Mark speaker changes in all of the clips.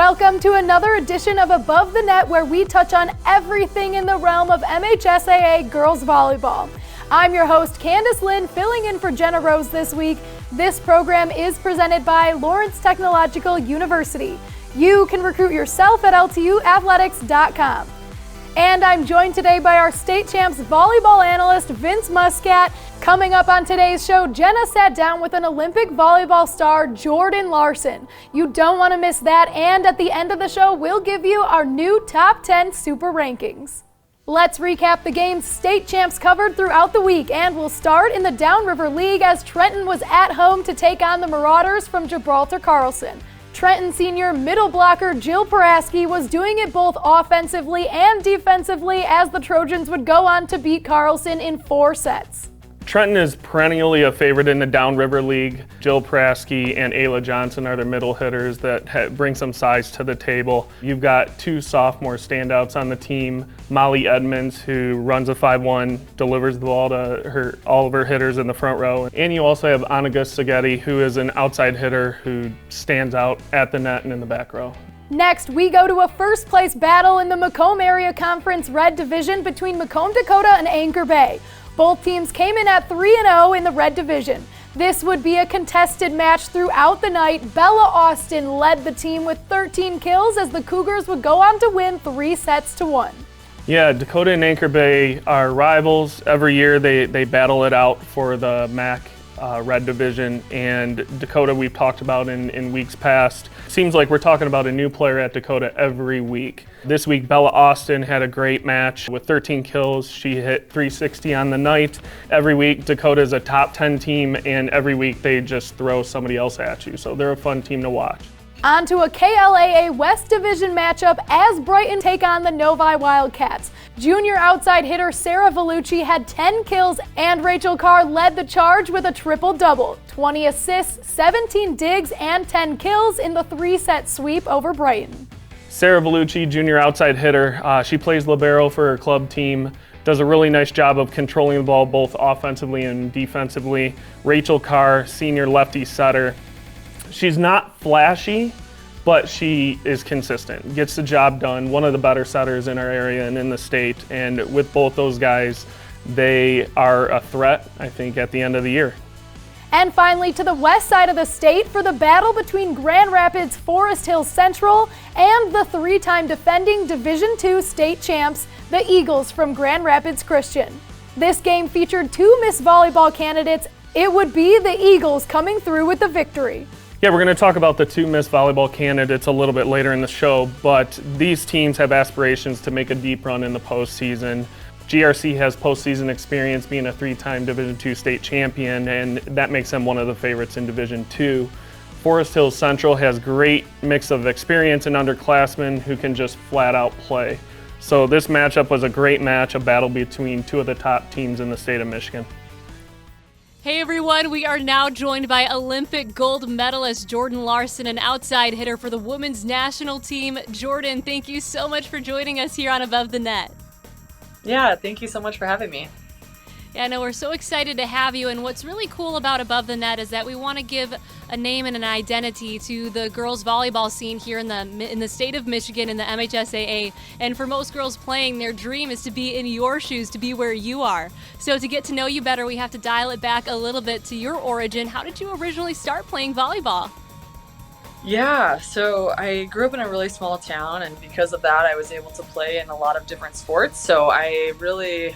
Speaker 1: Welcome to another edition of Above the Net, where we touch on everything in the realm of MHSAA girls volleyball. I'm your host, Candace Lynn, filling in for Jenna Rose this week. This program is presented by Lawrence Technological University. You can recruit yourself at ltuathletics.com. And I'm joined today by our state champs volleyball analyst, Vince Muscat. Coming up on today's show, Jenna sat down with an Olympic volleyball star, Jordan Larson. You don't want to miss that, and at the end of the show, we'll give you our new top 10 super rankings. Let's recap the games state champs covered throughout the week, and we'll start in the Downriver League as Trenton was at home to take on the Marauders from Gibraltar Carlson. Trenton senior middle blocker Jill Paraski was doing it both offensively and defensively as the Trojans would go on to beat Carlson in 4 sets.
Speaker 2: Trenton is perennially a favorite in the Downriver League. Jill Paraski and Ayla Johnson are their middle hitters that bring some size to the table. You've got 2 sophomore standouts on the team. Molly Edmonds, who runs a 5-1, delivers the ball to all of her hitters in the front row. And you also have Anaga Sagetti, who is an outside hitter who stands out at the net and in the back row.
Speaker 1: Next, we go to a first place battle in the Macomb Area Conference Red Division between Macomb, Dakota and Anchor Bay. Both teams came in at 3-0 in the Red Division. This would be a contested match throughout the night. Bella Austin led the team with 13 kills as the Cougars would go on to win 3-1.
Speaker 2: Yeah, Dakota and Anchor Bay are rivals. Every year they battle it out for the MAC Red Division, and Dakota we've talked about in weeks past. Seems like we're talking about a new player at Dakota every week. This week Bella Austin had a great match with 13 kills. She hit 360 on the night. Every week Dakota is a top 10 team, and every week they just throw somebody else at you, so they're a fun team to watch.
Speaker 1: On to a KLAA West Division matchup as Brighton take on the Novi Wildcats. Junior outside hitter Sarah Vellucci had 10 kills, and Rachel Carr led the charge with a triple-double, 20 assists, 17 digs, and 10 kills in the 3-set sweep over Brighton.
Speaker 2: Sarah Vellucci, junior outside hitter, she plays libero for her club team, does a really nice job of controlling the ball both offensively and defensively. Rachel Carr, senior lefty setter. She's not flashy, but she is consistent, gets the job done, one of the better setters in our area and in the state. And with both those guys, they are a threat, I think, at the end of the year.
Speaker 1: And finally, to the west side of the state for the battle between Grand Rapids Forest Hills Central and the 3-time defending Division II state champs, the Eagles from Grand Rapids Christian. This game featured 2 Miss Volleyball candidates. It would be the Eagles coming through with the victory.
Speaker 2: Yeah, we're going to talk about the 2 Miss Volleyball candidates a little bit later in the show, but these teams have aspirations to make a deep run in the postseason. GRC has postseason experience being a 3-time Division II state champion, and that makes them one of the favorites in Division II. Forest Hills Central has great mix of experience and underclassmen who can just flat out play. So this matchup was a great match, a battle between 2 of the top teams in the state of Michigan.
Speaker 3: Hey everyone, we are now joined by Olympic gold medalist Jordan Larson, an outside hitter for the women's national team. Jordan, thank you so much for joining us here on Above the Net.
Speaker 4: Yeah, thank you so much for having me.
Speaker 3: Yeah, no, we're so excited to have you, and what's really cool about Above the Net is that we want to give a name and an identity to the girls volleyball scene here in the state of Michigan in the MHSAA. And for most girls playing, their dream is to be in your shoes, to be where you are. So to get to know you better, we have to dial it back a little bit to your origin. How did you originally start playing volleyball?
Speaker 4: Yeah, so I grew up in a really small town, and because of that, I was able to play in a lot of different sports. So I really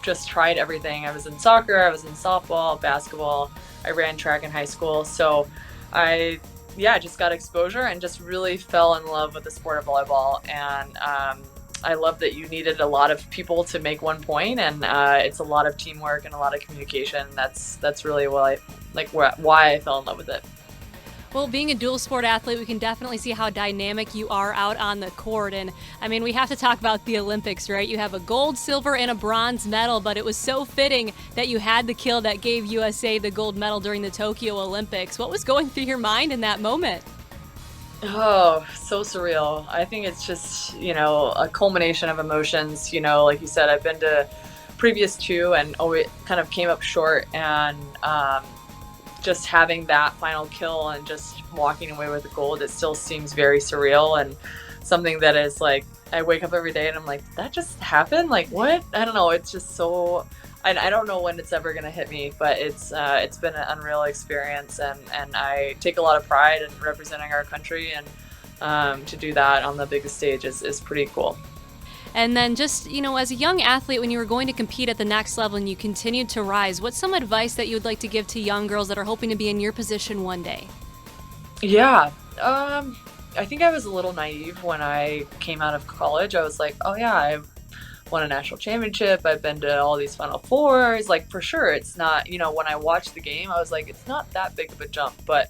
Speaker 4: just tried everything. I was in soccer, I was in softball, basketball, I ran track in high school. So I just got exposure and just really fell in love with the sport of volleyball. And I love that you needed a lot of people to make one point, and it's a lot of teamwork and a lot of communication. That's really why I fell in love with it.
Speaker 3: Well, being a dual sport athlete, we can definitely see how dynamic you are out on the court. And I mean, we have to talk about the Olympics, right? You have a gold, silver, and a bronze medal, but it was so fitting that you had the kill that gave USA the gold medal during the Tokyo Olympics. What was going through your mind in that moment?
Speaker 4: Oh, so surreal. I think it's just, a culmination of emotions. Like you said, I've been to previous 2 and always kind of came up short, and just having that final kill and just walking away with the gold, it still seems very surreal and something that is like, I wake up every day and I'm like, that just happened? Like, what? I don't know. It's just so, I don't know when it's ever going to hit me, but it's been an unreal experience, and I take a lot of pride in representing our country, and to do that on the biggest stage is pretty cool.
Speaker 3: And then just, as a young athlete, when you were going to compete at the next level and you continued to rise, what's some advice that you would like to give to young girls that are hoping to be in your position one day?
Speaker 4: Yeah. I think I was a little naive when I came out of college. I was like, oh yeah, I've won a national championship. I've been to all these Final Fours. Like, for sure, it's not, when I watched the game, I was like, it's not that big of a jump, but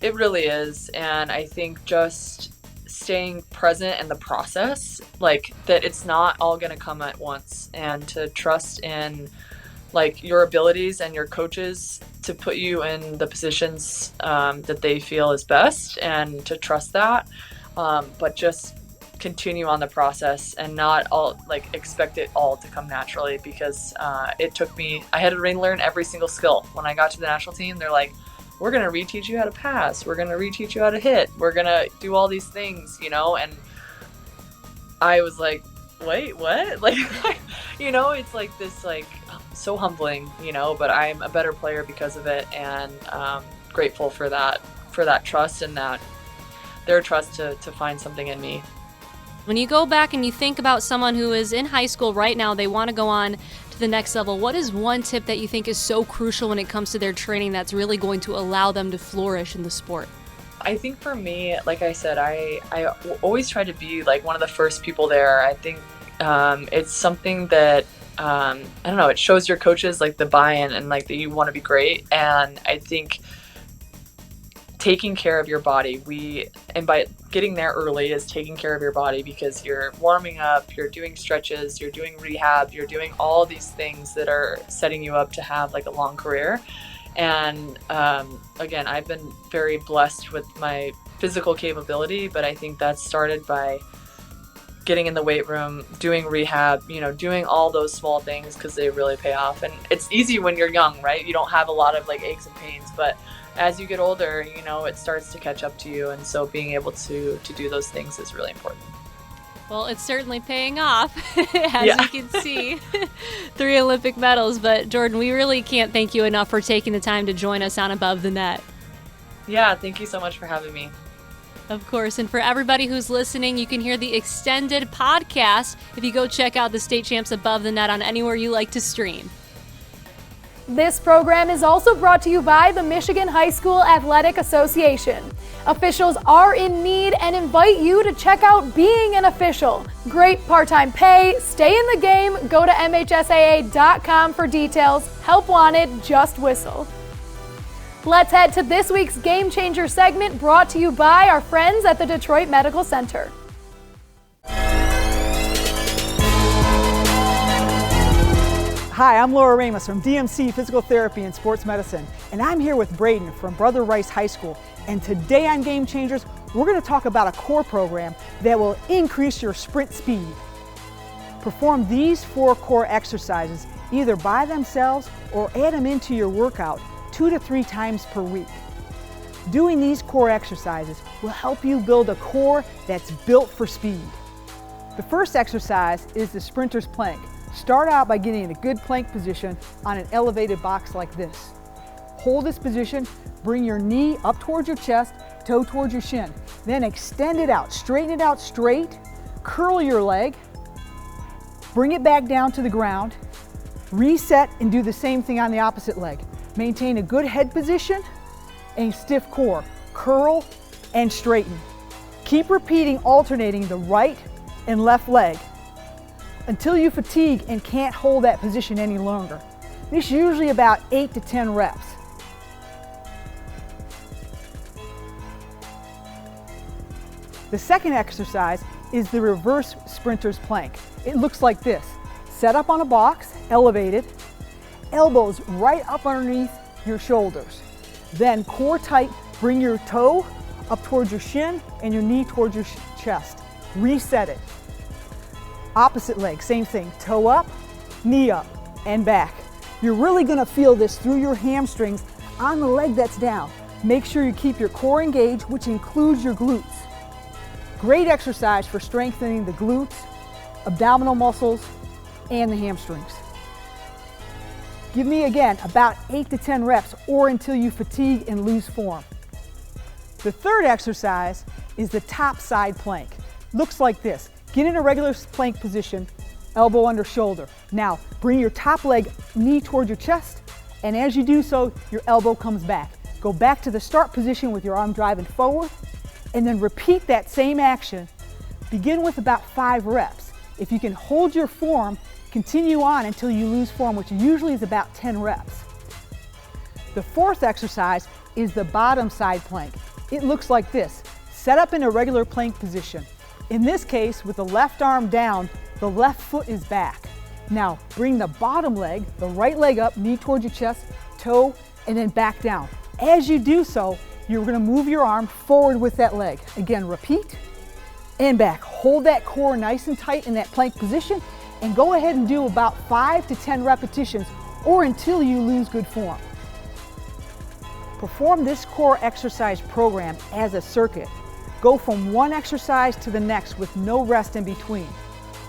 Speaker 4: it really is. And I think just staying present in the process, like that it's not all going to come at once, and to trust in like your abilities and your coaches to put you in the positions that they feel is best, and to trust that, but just continue on the process and not all like expect it all to come naturally, because it took me, I had to relearn every single skill. When I got to the national team, they're like, we're going to reteach you how to pass, we're going to reteach you how to hit, we're going to do all these things, and I was like, wait, what? Like, it's like this, like, so humbling, but I'm a better player because of it, and grateful for that trust, and that their trust to find something in me.
Speaker 3: When you go back and you think about someone who is in high school right now, they want to go on to the next level, what is one tip that you think is so crucial when it comes to their training that's really going to allow them to flourish in the sport?
Speaker 4: I think for me, like I said, I always try to be like one of the first people there. I think it's something that, I don't know, it shows your coaches like the buy-in and like that you want to be great. And I think taking care of your body, and by getting there early is taking care of your body, because you're warming up, you're doing stretches, you're doing rehab, you're doing all these things that are setting you up to have like a long career. And again, I've been very blessed with my physical capability, but I think that started by getting in the weight room, doing rehab, doing all those small things, because they really pay off. And it's easy when you're young, right? You don't have a lot of like aches and pains, but as you get older, it starts to catch up to you. And so being able to do those things is really important.
Speaker 3: Well, it's certainly paying off, as you can see. 3 Olympic medals. But Jordan, we really can't thank you enough for taking the time to join us on Above the Net.
Speaker 4: Yeah, thank you so much for having me.
Speaker 3: Of course, and for everybody who's listening, you can hear the extended podcast if you go check out the State Champs Above the Net on anywhere you like to stream.
Speaker 1: This program is also brought to you by the Michigan High School Athletic Association. Officials are in need and invite you to check out Being an Official. Great part-time pay, stay in the game, go to MHSAA.com for details. Help wanted, just whistle. Let's head to this week's Game Changer segment, brought to you by our friends at the Detroit Medical Center.
Speaker 5: Hi, I'm Laura Ramos from DMC Physical Therapy and Sports Medicine, and I'm here with Braden from Brother Rice High School. And today on Game Changers, we're going to talk about a core program that will increase your sprint speed. Perform these 4 core exercises either by themselves or add them into your workout 2 to 3 times per week. Doing these core exercises will help you build a core that's built for speed. The first exercise is the sprinter's plank. Start out by getting in a good plank position on an elevated box like this. Hold this position, bring your knee up towards your chest, toe towards your shin. Then extend it out, straighten it out straight, curl your leg, bring it back down to the ground, reset and do the same thing on the opposite leg. Maintain a good head position and stiff core. Curl and straighten. Keep repeating, alternating the right and left leg until you fatigue and can't hold that position any longer. This is usually about 8 to 10 reps. The second exercise is the reverse sprinter's plank. It looks like this. Set up on a box, elevated, elbows right up underneath your shoulders. Then core tight, bring your toe up towards your shin and your knee towards your chest. Reset it. Opposite leg, same thing, toe up, knee up, and back. You're really gonna feel this through your hamstrings On the leg that's down, make sure you keep your core engaged, which includes your glutes. Great exercise for strengthening the glutes, abdominal muscles, and the hamstrings. Give me again about 8 to 10 reps or until you fatigue and lose form. The third exercise is the top side plank. Looks like this. Get in a regular plank position, elbow under shoulder. Now bring your top leg, knee toward your chest, and as you do so, your elbow comes back. Go back to the start position with your arm driving forward, and then repeat that same action. Begin with about 5 reps. If you can hold your form, continue on until you lose form, which usually is about 10 reps. The fourth exercise is the bottom side plank. It looks like this. Set up in a regular plank position. In this case, with the left arm down, the left foot is back. Now, bring the bottom leg, the right leg up, knee towards your chest, toe, and then back down. As you do so, you're gonna move your arm forward with that leg. Again, repeat, and back. Hold that core nice and tight in that plank position, and go ahead and do about 5 to 10 repetitions or until you lose good form. Perform this core exercise program as a circuit. Go from one exercise to the next with no rest in between.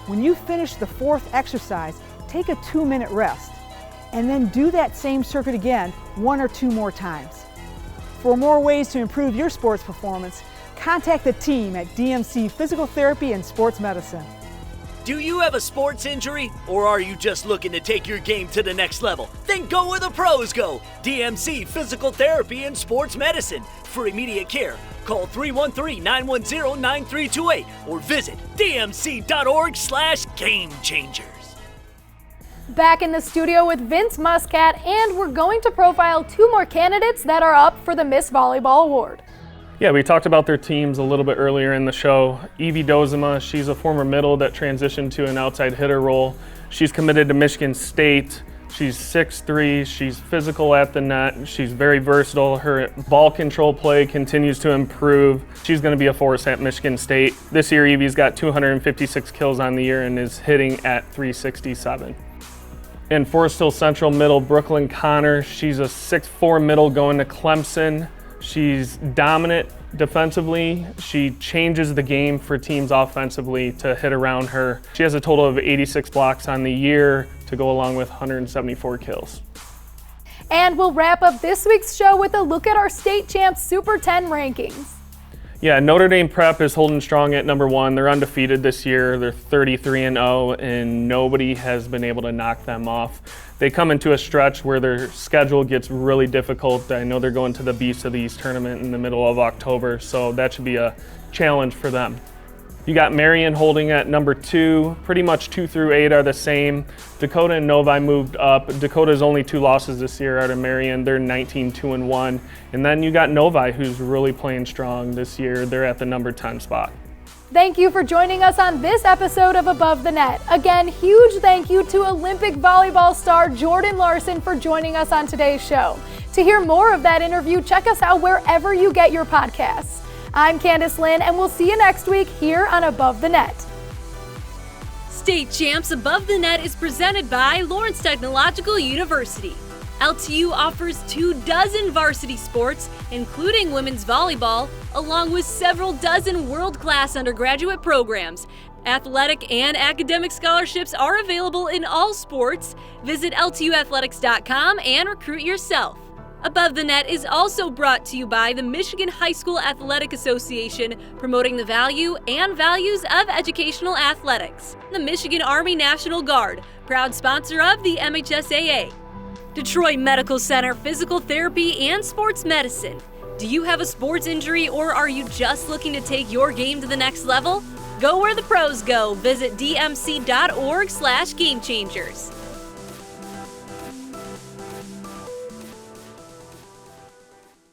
Speaker 5: When you finish the fourth exercise, take a 2-minute rest and then do that same circuit again 1 or 2 more times. For more ways to improve your sports performance, contact the team at DMC Physical Therapy and Sports Medicine.
Speaker 6: Do you have a sports injury, or are you just looking to take your game to the next level? Then go where the pros go. DMC Physical Therapy and Sports Medicine. For immediate care, call 313-910-9328 or visit dmc.org/gamechangers.
Speaker 1: Back in the studio with Vince Muscat, and we're going to profile 2 more candidates that are up for the Miss Volleyball Award.
Speaker 2: Yeah, we talked about their teams a little bit earlier in the show. Evie Dozema, she's a former middle that transitioned to an outside hitter role. She's committed to Michigan State. She's 6'3", she's physical at the net, she's very versatile. Her ball control play continues to improve. She's going to be a force at Michigan State. This year, Evie's got 256 kills on the year and is hitting at .367. In Forest Hill Central middle, Brooklyn Connor, she's a 6'4" middle going to Clemson. She's dominant defensively. She changes the game for teams offensively to hit around her. She has a total of 86 blocks on the year to go along with 174 kills.
Speaker 1: And we'll wrap up this week's show with a look at our state champs Super 10 rankings.
Speaker 2: Yeah, Notre Dame Prep is holding strong at number 1. They're undefeated this year. They're 33-0, and nobody has been able to knock them off. They come into a stretch where their schedule gets really difficult. I know they're going to the Beast of the East tournament in the middle of October, so that should be a challenge for them. You got Marion holding at number 2. Pretty much 2 through 8 are the same. Dakota and Novi moved up. Dakota's only 2 losses this year out of Marion. They're 19-2-1. And then you got Novi, who's really playing strong this year. They're at the number 10 spot.
Speaker 1: Thank you for joining us on this episode of Above the Net. Again, huge thank you to Olympic volleyball star Jordan Larson for joining us on today's show. To hear more of that interview, check us out wherever you get your podcasts. I'm Candace Lynn, and we'll see you next week here on Above the Net.
Speaker 3: State Champs Above the Net is presented by Lawrence Technological University. LTU offers 24 varsity sports, including women's volleyball, along with several dozen world-class undergraduate programs. Athletic and academic scholarships are available in all sports. Visit LTUathletics.com and recruit yourself. Above the Net is also brought to you by the Michigan High School Athletic Association, promoting the value and values of educational athletics. The Michigan Army National Guard, proud sponsor of the MHSAA. Detroit Medical Center Physical Therapy and Sports Medicine. Do you have a sports injury, or are you just looking to take your game to the next level? Go where the pros go. Visit dmc.org/gamechangers.